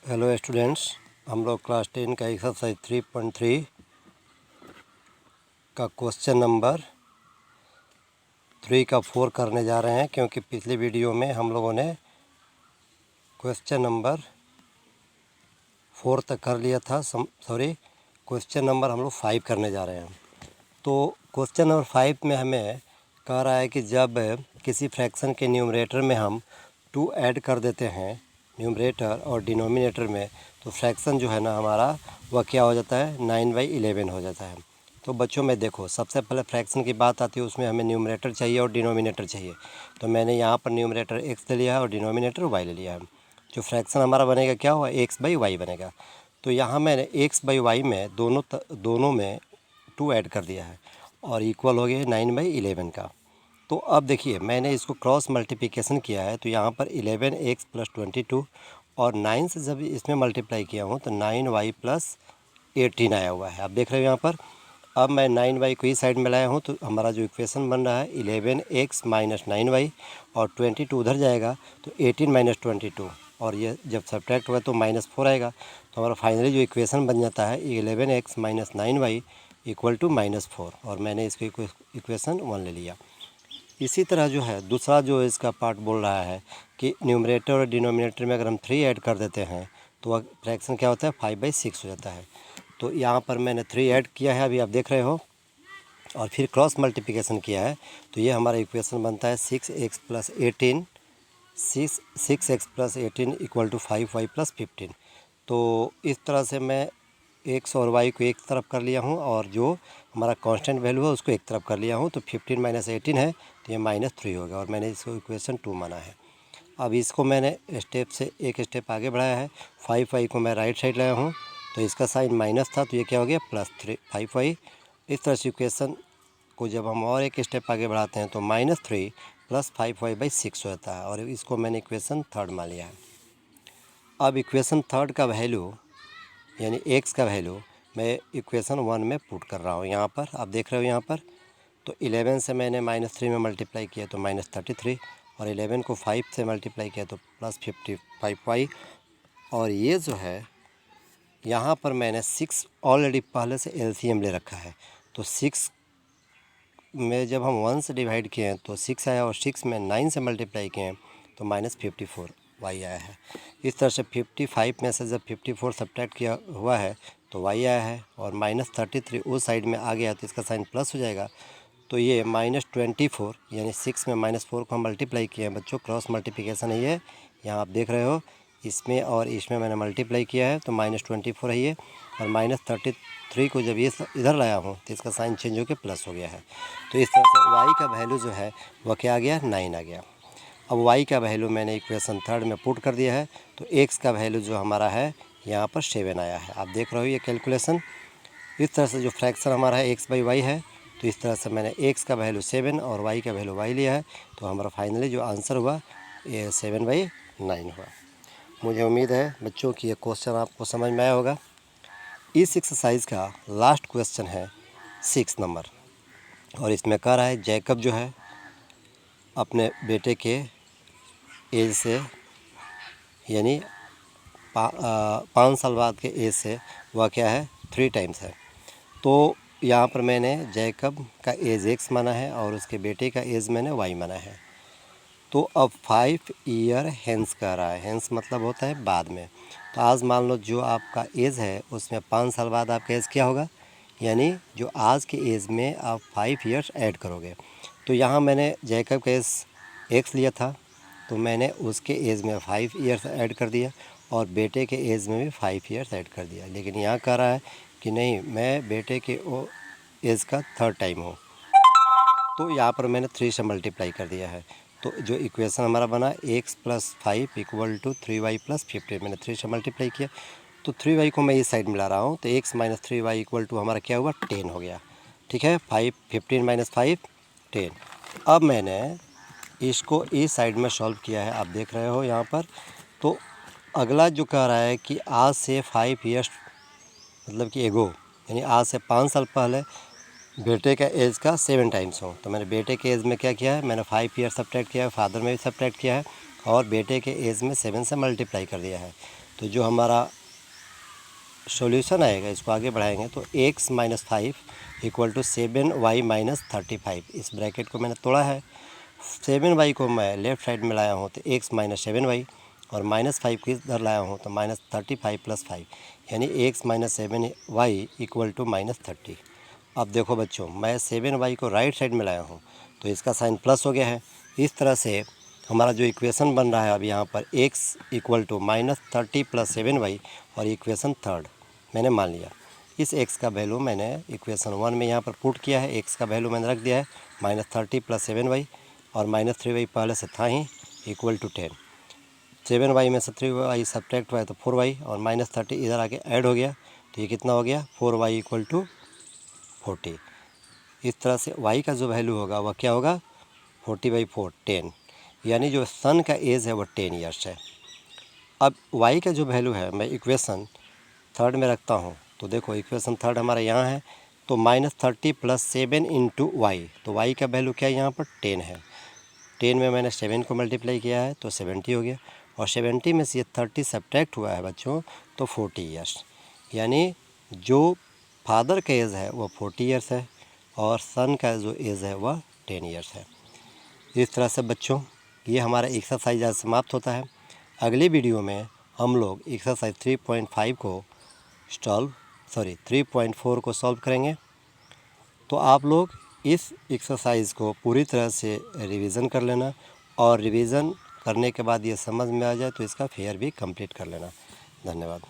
Hello students, हम लोग class 10 का एक्सरसाइज 3.3 का क्वेश्चन नंबर 3 का 4 करने जा रहे हैं, क्योंकि पिछली वीडियो में हम लोगों ने क्वेश्चन नंबर 4 तक कर लिया था। क्वेश्चन नंबर हम लोग 5 करने जा रहे हैं। तो क्वेश्चन नंबर 5 में हमें कह रहा है कि जब किसी फ्रैक्शन के न्यूमरेटर में हम 2 ऐड कर देते हैं, न्यूमरेटर और डिनोमिनेटर में, तो फ्रैक्शन जो है ना हमारा वह क्या हो जाता है, 9/11 हो जाता है। तो बच्चों में देखो, सबसे पहले फ्रैक्शन की बात आती है, उसमें हमें न्यूमरेटर चाहिए और डिनोमिनेटर चाहिए। तो मैंने यहाँ पर न्यूमरेटर x ले लिया है और डिनोमिनेटर y ले लिया है। जो फ्रैक्शन हमारा बनेगा क्या हुआ, x/y बनेगा। तो यहाँ मैंने x/y में दोनों में 2 ऐड कर दिया है और इक्वल हो गया 9/11 का। तो अब देखिए, मैंने इसको क्रॉस मल्टीप्लिकेशन किया है, तो यहाँ पर 11x + 22 और 9 से जब इसमें मल्टीप्लाई किया हूँ तो 9y + 18 आया हुआ है। आप देख रहे हो यहाँ पर। अब मैं 9y को इस साइड में लाया हूँ, तो हमारा जो इक्वेशन बन रहा है 11x - 9y, और 22 उधर जाएगा तो 18 - 22, और ये जब सब्ट्रैक्ट होगा तो -4 आएगा। तो हमारा फाइनली जो इक्वेशन बन जाता है 11x - 9y = -4, और मैंने इसको इक्वेशन 1 ले लिया। इसी तरह जो है दूसरा जो इसका पार्ट बोल रहा है कि न्यूमरेटर और डिनोमिनेटर में अगर हम 3 ऐड कर देते हैं तो वह फ्रैक्शन क्या होता है, 5/6 हो जाता है। तो यहाँ पर मैंने 3 ऐड किया है, अभी आप देख रहे हो, और फिर क्रॉस मल्टीप्लिकेशन किया है, तो ये हमारा इक्वेशन बनता है 6x + 18 6x + 18 = 5y + 15। तो इस तरह से मैं x और y को एक तरफ कर लिया हूँ, और जो हमारा कांस्टेंट वैल्यू है उसको एक तरफ कर लिया हूँ। तो 15 - 18 है तो ये -3 होगा, और मैंने इसको इक्वेशन 2 माना है। अब इसको मैंने स्टेप से एक स्टेप आगे बढ़ाया है। 5y को मैं राइट साइड लाया हूँ, तो इसका साइन माइनस था तो ये क्या हो गया, +3 5y। इस तरह से इक्वेशन को जब हम और एक स्टेप आगे बढ़ाते हैं तो -3 + 5y/6 हो जाता है, और इसको मैंने इक्वेशन 3 मान लिया है। अब इक्वेशन 3 का वैल्यू यानी x का वैल्यू मैं इक्वेशन 1 में पुट कर रहा हूँ। यहाँ पर आप देख रहे हो, यहाँ पर तो 11 से मैंने -3 में मल्टीप्लाई किया तो -33, और 11 को 5 से मल्टीप्लाई किया तो +55y, और ये जो है यहाँ पर मैंने 6 ऑलरेडी पहले से एलसीएम ले रखा है। तो 6 में जब हम 1 से डिवाइड किए हैं तो 6 आया, और 6 में 9 से मल्टीप्लाई किए हैं तो -54 y आया है। इस तरह से 55 में से जब 54 सब्ट्रैक्ट किया हुआ है तो y आया है, और -33 उस साइड में आ गया तो इसका साइन प्लस हो जाएगा। तो ये -24 यानी 6 में -4 को हम मल्टीप्लाई किए हैं बच्चों, क्रॉस मल्टीप्लिकेशन है ये। यहाँ आप देख रहे हो, इसमें और इसमें मैंने मल्टीप्लाई किया है तो -24 है ये, और -33 को जब ये इधर लाया हूँ तो इसका साइन चेंज होकर प्लस हो गया है। तो इस तरह से y का वैल्यू जो है वह क्या आ गया, 9 आ गया। अब y का वैल्यू मैंने इक्वेशन 3 में पुट कर दिया है, तो x का वैल्यू जो हमारा है यहाँ पर 7 आया है। आप देख रहे हो ये कैलकुलेशन। इस तरह से जो फ्रैक्शन हमारा है x/y है, तो इस तरह से मैंने x का वैल्यू 7 और y का वैल्यू y लिया है, तो हमारा फाइनली जो आंसर हुआ ये 7/9 हुआ। मुझे उम्मीद है बच्चों कि ये क्वेश्चन आपको समझ में आया होगा। इस एक्सरसाइज का लास्ट क्वेश्चन है 6 नंबर, और इसमें कह रहा है जैकब जो है अपने बेटे के एज से यानी 5 साल बाद के एज से वह क्या है, 3 टाइम्स है। तो यहाँ पर मैंने जैकब का एज x माना है और उसके बेटे का एज मैंने y माना है। तो अब 5 ईयर हेंस कह रहा है, हेंस मतलब होता है बाद में। तो आज मान लो जो आपका एज है उसमें 5 साल बाद आपका एज क्या होगा, यानी जो आज के एज में आप 5 ईयर्स ऐड करोगे। तो यहाँ मैंने जैकब का एज x लिया था, तो मैंने उसके एज में 5 ईयर्स ऐड कर दिया, और बेटे के एज में भी 5 ईयर्स ऐड कर दिया। लेकिन यहाँ कह रहा है कि नहीं, मैं बेटे के एज का 3rd टाइम हूँ, तो यहाँ पर मैंने 3 से मल्टीप्लाई कर दिया है। तो जो इक्वेशन हमारा बना x + 5 = 3y + 15, मैंने 3 से मल्टीप्लाई किया, तो 3y को मैं इस साइड में ला रहा हूँ, तो x - 3y = हमारा क्या हुआ, 10 हो गया। ठीक है, 15 - 5 10। अब मैंने इसको इस साइड में सॉल्व किया है, आप देख रहे हो यहाँ पर। तो अगला जो कह रहा है कि आज से 5 ईयर्स मतलब कि एगो, यानी आज से 5 साल पहले बेटे का एज का 7 टाइम्स हो। तो मैंने बेटे के एज में क्या किया है, मैंने 5 ईयर सब्ट्रैक्ट किया है, फादर में भी सब्ट्रैक्ट किया है, और बेटे के एज में 7 से मल्टीप्लाई कर दिया है। तो जो हमारा सॉल्यूशन आएगा, इसको आगे बढ़ाएंगे तो x minus 5 equal to 7y minus 35। इस ब्रैकेट को मैंने तोड़ा है, 7y को मैं लेफ़्ट साइड में लाया हूँ तो x माइनस 7y, और माइनस 5 को इधर लाया हूँ तो माइनस 35 प्लस 5, यानी x minus 7y equal to minus 30। अब देखो बच्चों, मैं 7y को राइट साइड में लाया हूँ तो इसका साइन प्लस हो गया है। इस तरह से हमारा जो इक्वेशन बन रहा है अब यहाँ पर x equal to minus 30 plus 7y, और इक्वेशन थर्ड मैंने मान लिया। इस x का वैल्यू मैंने इक्वेशन 1 में यहाँ पर पुट किया है, x का वैल्यू मैंने रख दिया है माइनस 30 प्लस 7y, और माइनस 3y पहले से था ही, इक्वल टू 10। 7y में से 3y सब्ट्रैक्ट हुआ है तो 4y, और माइनस 30 इधर आके ऐड हो गया तो ये कितना हो गया, 4y इक्वल टू 40। इस तरह से y का जो वैल्यू होगा वह क्या होगा, 40/4 10, यानी जो सन का एज है वो 10 ईयर्स है। अब y का जो वैल्यू है मैं इक्वेशन थर्ड में रखता हूँ, तो देखो इक्वेशन थर्ड हमारा यहाँ है, तो माइनस 30 प्लस 7 इंटू वाई, तो y का वैल्यू क्या है यहाँ पर 10 है। 10 में मैंने 7 को मल्टीप्लाई किया है तो 70 हो गया, और 70 में से ये 30 सब्ट्रैक्ट हुआ है बच्चों तो 40 ईयर्स, यानी जो फादर का एज है वो 40 ईयर्स है और सन का जो एज है वह 10 ईयर्स है। इस तरह से बच्चों ये हमारा एक्सरसाइज आज समाप्त होता है। अगली वीडियो में हम लोग एक्सरसाइज 3.5 को 3.4 को सॉल्व करेंगे। तो आप लोग इस एक्सरसाइज को पूरी तरह से रिवीजन कर लेना, और रिवीजन करने के बाद ये समझ में आ जाए तो इसका फेयर भी कंप्लीट कर लेना। धन्यवाद।